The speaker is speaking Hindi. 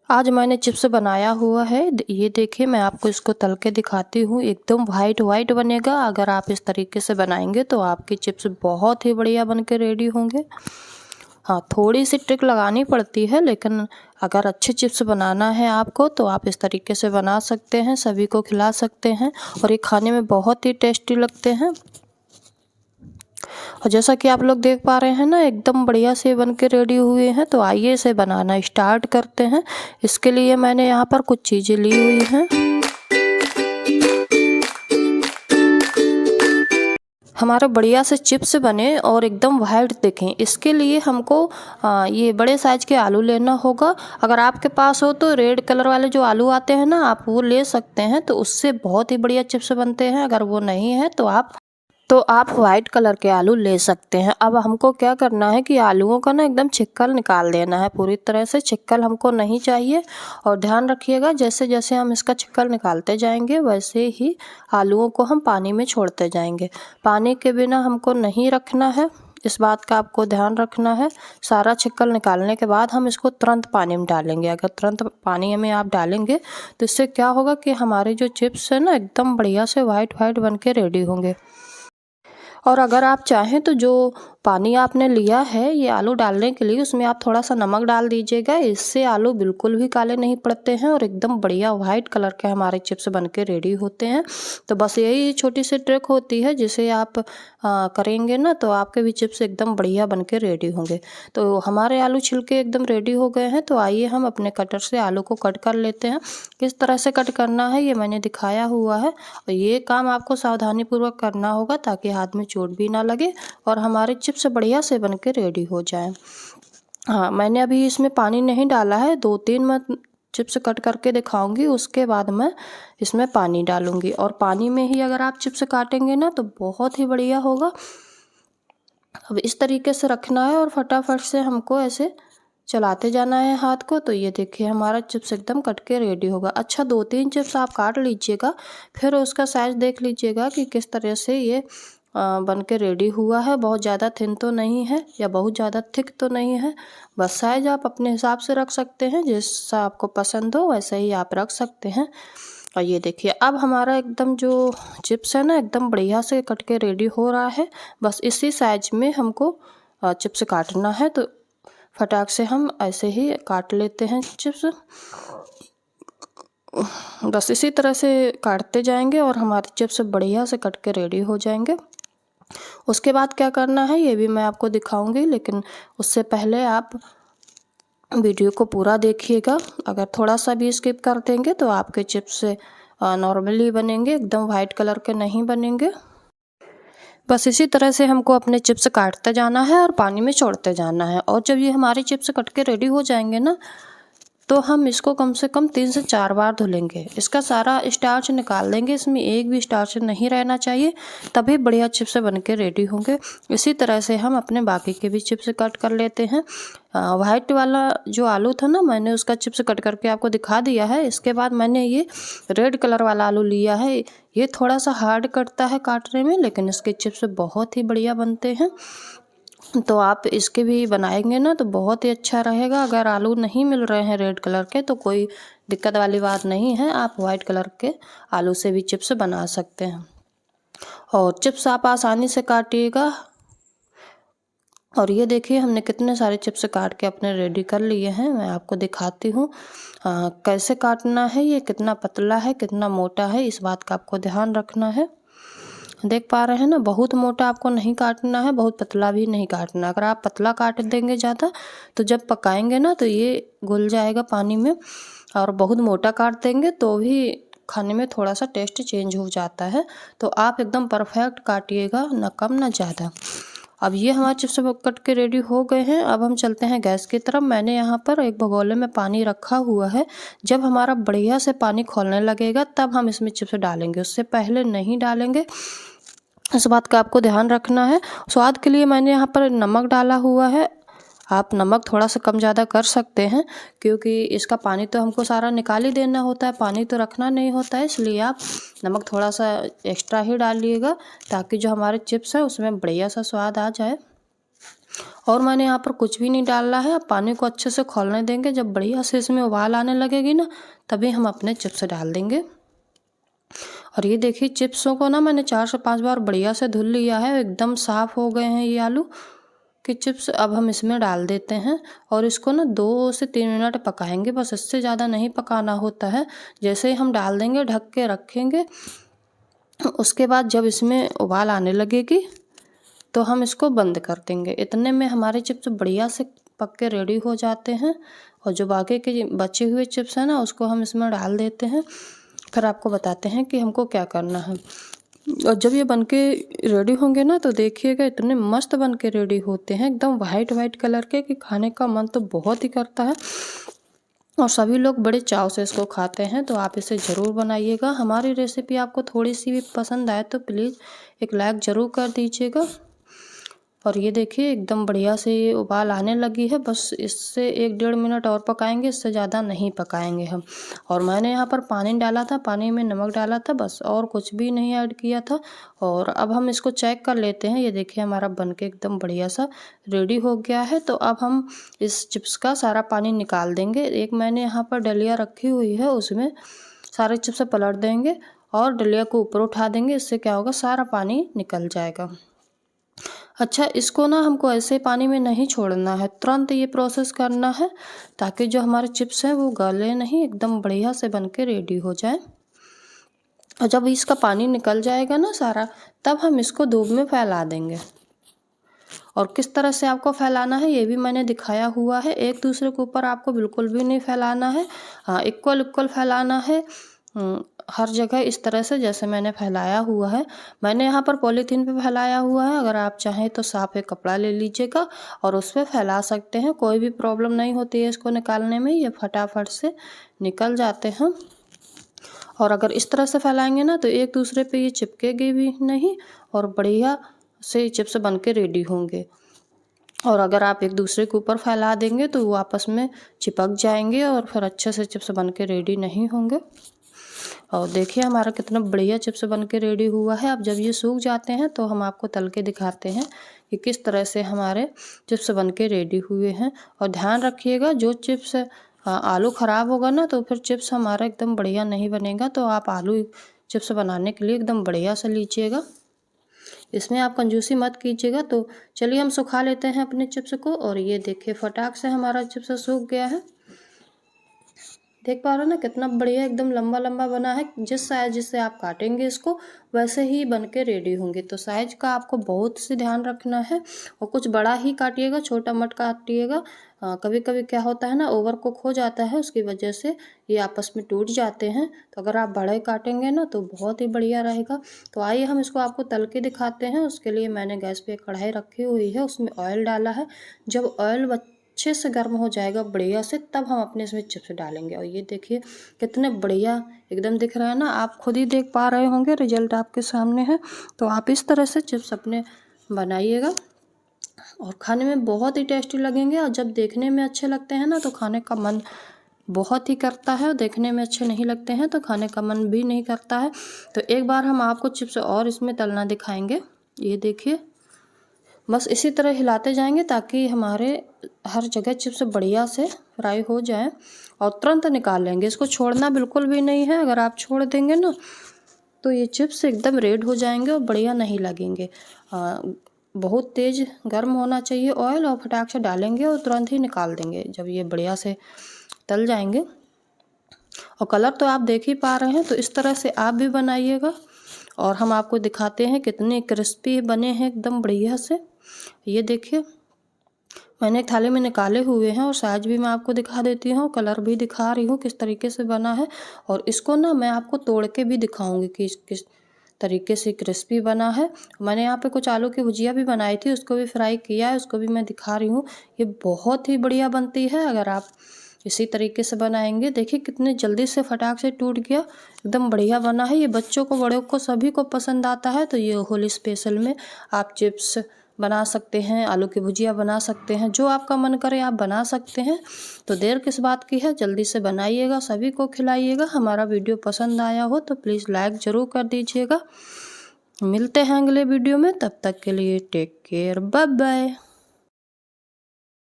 आज मैंने चिप्स बनाया हुआ है। ये देखिए, मैं आपको इसको तल के दिखाती हूँ। एकदम वाइट वाइट बनेगा। अगर आप इस तरीके से बनाएंगे तो आपके चिप्स बहुत ही बढ़िया बन के रेडी होंगे। हाँ, थोड़ी सी ट्रिक लगानी पड़ती है, लेकिन अगर अच्छे चिप्स बनाना है आपको तो आप इस तरीके से बना सकते हैं, सभी को खिला सकते हैं और ये खाने में बहुत ही टेस्टी लगते हैं। और जैसा कि आप लोग देख पा रहे हैं ना, एकदम बढ़िया से बन के रेडी हुए हैं। तो आइए इसे बनाना स्टार्ट करते हैं। इसके लिए मैंने यहाँ पर कुछ चीज़ें ली हुई हैं। हमारा बढ़िया से चिप्स बने और एकदम वाइट दिखें, इसके लिए हमको ये बड़े साइज के आलू लेना होगा। अगर आपके पास हो तो रेड कलर वाले जो आलू आते हैं ना, आप वो ले सकते हैं, तो उससे बहुत ही बढ़िया चिप्स बनते हैं। अगर वो नहीं है तो आप वाइट कलर के आलू ले सकते हैं। अब हमको क्या करना है कि आलूओं का ना एकदम छिक्कल निकाल देना है पूरी तरह से। छिक्कल हमको नहीं चाहिए। और ध्यान रखिएगा, जैसे जैसे हम इसका छिक्कल निकालते जाएंगे वैसे ही आलूओं को हम पानी में छोड़ते जाएंगे। पानी के बिना हमको नहीं रखना है, इस बात का आपको ध्यान रखना है। सारा छिक्कल निकालने के बाद हम इसको तुरंत पानी में डालेंगे। अगर तुरंत पानी में आप डालेंगे तो इससे क्या होगा कि हमारे जो चिप्स है ना, एकदम बढ़िया से वाइट वाइट बन के रेडी होंगे। और अगर आप चाहें तो जो पानी आपने लिया है ये आलू डालने के लिए, उसमें आप थोड़ा सा नमक डाल दीजिएगा। इससे आलू बिल्कुल भी काले नहीं पड़ते हैं और एकदम बढ़िया वाइट कलर के हमारे चिप्स बनके रेडी होते हैं। तो बस यही छोटी सी ट्रिक होती है, जिसे आप करेंगे ना तो आपके भी चिप्स एकदम बढ़िया बनके रेडी होंगे। तो हमारे आलू छिलके एकदम रेडी हो गए हैं। तो आइए हम अपने कटर से आलू को कट कर लेते हैं। किस तरह से कट करना है ये मैंने दिखाया हुआ है, और ये काम आपको सावधानी पूर्वक करना होगा ताकि हाथ में चोट भी ना लगे और हमारे चिप्स बढ़िया से बन के रेडी हो जाएं। हाँ, मैंने अभी इसमें पानी नहीं डाला है। 2-3 मैं चिप्स कट करके दिखाऊंगी, उसके बाद मैं इसमें पानी डालूंगी। और पानी में ही अगर आप चिप्स काटेंगे ना तो बहुत ही बढ़िया होगा। अब इस तरीके से रखना है और फटाफट से हमको ऐसे चलाते जाना है हाथ को। तो ये देखिए, हमारा चिप्स एकदम कट के रेडी होगा। अच्छा, 2-3 चिप्स आप काट लीजिएगा, फिर उसका साइज देख लीजिएगा कि किस तरह से ये बन के रेडी हुआ है। बहुत ज़्यादा थिन तो नहीं है या बहुत ज़्यादा थिक तो नहीं है। बस साइज आप अपने हिसाब से रख सकते हैं, जैसा आपको पसंद हो वैसे ही आप रख सकते हैं। और ये देखिए, अब हमारा एकदम जो चिप्स है ना, एकदम बढ़िया से कट के रेडी हो रहा है। बस इसी साइज में हमको चिप्स काटना है। तो फटाक से हम ऐसे ही काट लेते हैं चिप्स। बस इसी तरह से काटते जाएंगे और हमारे चिप्स बढ़िया से कट के रेडी हो जाएंगे। उसके बाद क्या करना है ये भी मैं आपको दिखाऊंगी, लेकिन उससे पहले आप वीडियो को पूरा देखिएगा। अगर थोड़ा सा भी स्किप कर देंगे तो आपके चिप्स नॉर्मली बनेंगे, एकदम वाइट कलर के नहीं बनेंगे। बस इसी तरह से हमको अपने चिप्स काटते जाना है और पानी में छोड़ते जाना है। और जब ये हमारे चिप्स कट के रेडी हो जाएंगे ना, तो हम इसको कम से कम 3 से 4 बार धुलेंगे। इसका सारा स्टार्च निकाल देंगे, इसमें एक भी स्टार्च नहीं रहना चाहिए, तभी बढ़िया चिप्स बन के रेडी होंगे। इसी तरह से हम अपने बाकी के भी चिप्स कट कर लेते हैं। वाइट वाला जो आलू था ना, मैंने उसका चिप्स कट करके आपको दिखा दिया है। इसके बाद मैंने ये रेड कलर वाला आलू लिया है। ये थोड़ा सा हार्ड कटता है काटने में, लेकिन इसके चिप्स बहुत ही बढ़िया बनते हैं। तो आप इसके भी बनाएंगे ना तो बहुत ही अच्छा रहेगा। अगर आलू नहीं मिल रहे हैं रेड कलर के तो कोई दिक्कत वाली बात नहीं है, आप वाइट कलर के आलू से भी चिप्स बना सकते हैं। और चिप्स आप आसानी से काटिएगा। और ये देखिए, हमने कितने सारे चिप्स काट के अपने रेडी कर लिए हैं। मैं आपको दिखाती हूँ कैसे काटना है। ये कितना पतला है कितना मोटा है, इस बात का आपको ध्यान रखना है। देख पा रहे हैं ना, बहुत मोटा आपको नहीं काटना है, बहुत पतला भी नहीं काटना। अगर आप पतला काट देंगे ज़्यादा तो जब पकाएंगे ना तो ये घुल जाएगा पानी में। और बहुत मोटा काट देंगे तो भी खाने में थोड़ा सा टेस्ट चेंज हो जाता है। तो आप एकदम परफेक्ट काटिएगा, ना कम ना ज़्यादा। अब ये हमारे चिप्स कट के रेडी हो गए हैं। अब हम चलते हैं गैस की तरफ। मैंने यहाँ पर एक भगोले में पानी रखा हुआ है। जब हमारा बढ़िया से पानी खौलने लगेगा तब हम इसमें चिप्स डालेंगे, उससे पहले नहीं डालेंगे। इस बात का आपको ध्यान रखना है। स्वाद के लिए मैंने यहाँ पर नमक डाला हुआ है। आप नमक थोड़ा सा कम ज़्यादा कर सकते हैं, क्योंकि इसका पानी तो हमको सारा निकाल ही देना होता है, पानी तो रखना नहीं होता है। इसलिए आप नमक थोड़ा सा एक्स्ट्रा ही डालिएगा, ताकि जो हमारे चिप्स है उसमें बढ़िया सा स्वाद आ जाए। और मैंने यहाँ पर कुछ भी नहीं डालना है। अब पानी को अच्छे से खौलने देंगे। जब बढ़िया से इसमें उबाल आने लगेगी ना, तभी हम अपने चिप्स डाल देंगे। और ये देखिए चिप्सों को ना मैंने 4 से 5 बार बढ़िया से धुल लिया है, एकदम साफ़ हो गए हैं ये आलू के चिप्स। अब हम इसमें डाल देते हैं और इसको ना 2 से 3 मिनट पकाएंगे, बस इससे ज़्यादा नहीं पकाना होता है। जैसे ही हम डाल देंगे ढक के रखेंगे। उसके बाद जब इसमें उबाल आने लगेगी तो हम इसको बंद कर देंगे। इतने में हमारे चिप्स बढ़िया से पक के रेडी हो जाते हैं। और जो बाकी के बचे हुए चिप्स हैं ना, उसको हम इसमें डाल देते हैं। फिर आपको बताते हैं कि हमको क्या करना है। और जब ये बनके रेडी होंगे ना, तो देखिएगा इतने मस्त बन के रेडी होते हैं, एकदम वाइट वाइट कलर के, कि खाने का मन तो बहुत ही करता है। और सभी लोग बड़े चाव से इसको खाते हैं। तो आप इसे ज़रूर बनाइएगा। हमारी रेसिपी आपको थोड़ी सी भी पसंद आए तो प्लीज़ एक लाइक ज़रूर कर दीजिएगा। और ये देखिए एकदम बढ़िया से ये उबाल आने लगी है। बस इससे 1-1.5 मिनट और पकाएंगे, इससे ज़्यादा नहीं पकाएंगे हम। और मैंने यहाँ पर पानी डाला था, पानी में नमक डाला था, बस और कुछ भी नहीं ऐड किया था। और अब हम इसको चेक कर लेते हैं। ये देखिए हमारा बनके एकदम बढ़िया सा रेडी हो गया है। तो अब हम इस चिप्स का सारा पानी निकाल देंगे। एक मैंने यहाँ पर डलिया रखी हुई है, उसमें सारे चिप्स पलट देंगे और डलिया को ऊपर उठा देंगे। इससे क्या होगा, सारा पानी निकल जाएगा। अच्छा, इसको ना हमको ऐसे पानी में नहीं छोड़ना है, तुरंत ये प्रोसेस करना है, ताकि जो हमारे चिप्स हैं वो गले नहीं, एकदम बढ़िया से बन के रेडी हो जाए। और जब इसका पानी निकल जाएगा ना सारा, तब हम इसको धूप में फैला देंगे। और किस तरह से आपको फैलाना है ये भी मैंने दिखाया हुआ है। एक दूसरे के ऊपर आपको बिल्कुल भी नहीं फैलाना है, हाँ इक्वल फैलाना है हर जगह, इस तरह से जैसे मैंने फैलाया हुआ है। मैंने यहाँ पर पॉलीथीन पे फैलाया हुआ है। अगर आप चाहें तो साफ एक कपड़ा ले लीजिएगा और उस पर फैला सकते हैं, कोई भी प्रॉब्लम नहीं होती है इसको निकालने में, ये फटाफट से निकल जाते हैं। और अगर इस तरह से फैलाएंगे ना, तो एक दूसरे पे ये चिपकेगी भी नहीं और बढ़िया से चिप्स बन के रेडी होंगे। और अगर आप एक दूसरे के ऊपर फैला देंगे तो वो आपस में चिपक जाएंगे और फिर अच्छे से चिप्स बन के रेडी नहीं होंगे। और देखिए हमारा कितना बढ़िया चिप्स बन के रेडी हुआ है। अब जब ये सूख जाते हैं तो हम आपको तल के दिखाते हैं कि किस तरह से हमारे चिप्स बन के रेडी हुए हैं। और ध्यान रखिएगा, जो चिप्स आलू ख़राब होगा ना, तो फिर चिप्स हमारा एकदम बढ़िया नहीं बनेगा। तो आप आलू चिप्स बनाने के लिए एकदम बढ़िया से लीजिएगा, इसमें आप कंजूसी मत कीजिएगा। तो चलिए हम सुखा लेते हैं अपने चिप्स को। और ये देखिए फटाक से हमारा चिप्स सूख गया है। देख पा रहे हो ना, कितना बढ़िया एकदम लंबा लंबा बना है। जिस साइज से आप काटेंगे इसको, वैसे ही बन के रेडी होंगे। तो साइज का आपको बहुत से ध्यान रखना है और कुछ बड़ा ही काटिएगा, छोटा मत काटिएगा। कभी कभी क्या होता है ना, ओवर कुक हो जाता है, उसकी वजह से ये आपस में टूट जाते हैं। तो अगर आप बड़े काटेंगे ना तो बहुत ही बढ़िया रहेगा। तो आइए हम इसको आपको तल के दिखाते हैं। उसके लिए मैंने गैस पे एक कढ़ाई रखी हुई है, उसमें ऑयल डाला है। जब ऑयल अच्छे से गर्म हो जाएगा बढ़िया से, तब हम अपने इसमें चिप्स डालेंगे। और ये देखिए कितने बढ़िया एकदम दिख रहा है ना, आप खुद ही देख पा रहे होंगे, रिजल्ट आपके सामने है। तो आप इस तरह से चिप्स अपने बनाइएगा और खाने में बहुत ही टेस्टी लगेंगे। और जब देखने में अच्छे लगते हैं ना, तो खाने का मन बहुत ही करता है। और देखने में अच्छे नहीं लगते हैं तो खाने का मन भी नहीं करता है। तो एक बार हम आपको चिप्स और इसमें तलना दिखाएंगे। ये देखिए, बस इसी तरह हिलाते जाएंगे ताकि हमारे हर जगह चिप्स बढ़िया से फ्राई हो जाए। और तुरंत निकाल लेंगे, इसको छोड़ना बिल्कुल भी नहीं है। अगर आप छोड़ देंगे ना, तो ये चिप्स एकदम रेड हो जाएंगे और बढ़िया नहीं लगेंगे। बहुत तेज़ गर्म होना चाहिए ऑयल, और फटाक से डालेंगे और तुरंत ही निकाल देंगे जब ये बढ़िया से तल जाएंगे। और कलर तो आप देख ही पा रहे हैं। तो इस तरह से आप भी बनाइएगा और हम आपको दिखाते हैं कितने क्रिस्पी बने हैं एकदम बढ़िया से। ये देखिए मैंने एक थाली में निकाले हुए हैं और साइज भी मैं आपको दिखा देती हूँ, कलर भी दिखा रही हूँ किस तरीके से बना है। और इसको ना मैं आपको तोड़ के भी दिखाऊंगी कि किस तरीके से क्रिस्पी बना है। मैंने यहाँ पे कुछ आलू की भुजिया भी बनाई थी, उसको भी फ्राई किया है, उसको भी मैं दिखा रही हूँ। ये बहुत ही बढ़िया बनती है अगर आप इसी तरीके से बनाएंगे। देखिए कितने जल्दी से फटाक से टूट गया, एकदम बढ़िया बना है। ये बच्चों को बड़ों को सभी को पसंद आता है। तो ये होली स्पेशल में आप चिप्स बना सकते हैं, आलू की भुजिया बना सकते हैं, जो आपका मन करे आप बना सकते हैं। तो देर किस बात की है, जल्दी से बनाइएगा, सभी को खिलाइएगा। हमारा वीडियो पसंद आया हो तो प्लीज़ लाइक ज़रूर कर दीजिएगा। मिलते हैं अगले वीडियो में, तब तक के लिए टेक केयर, बाय बाय।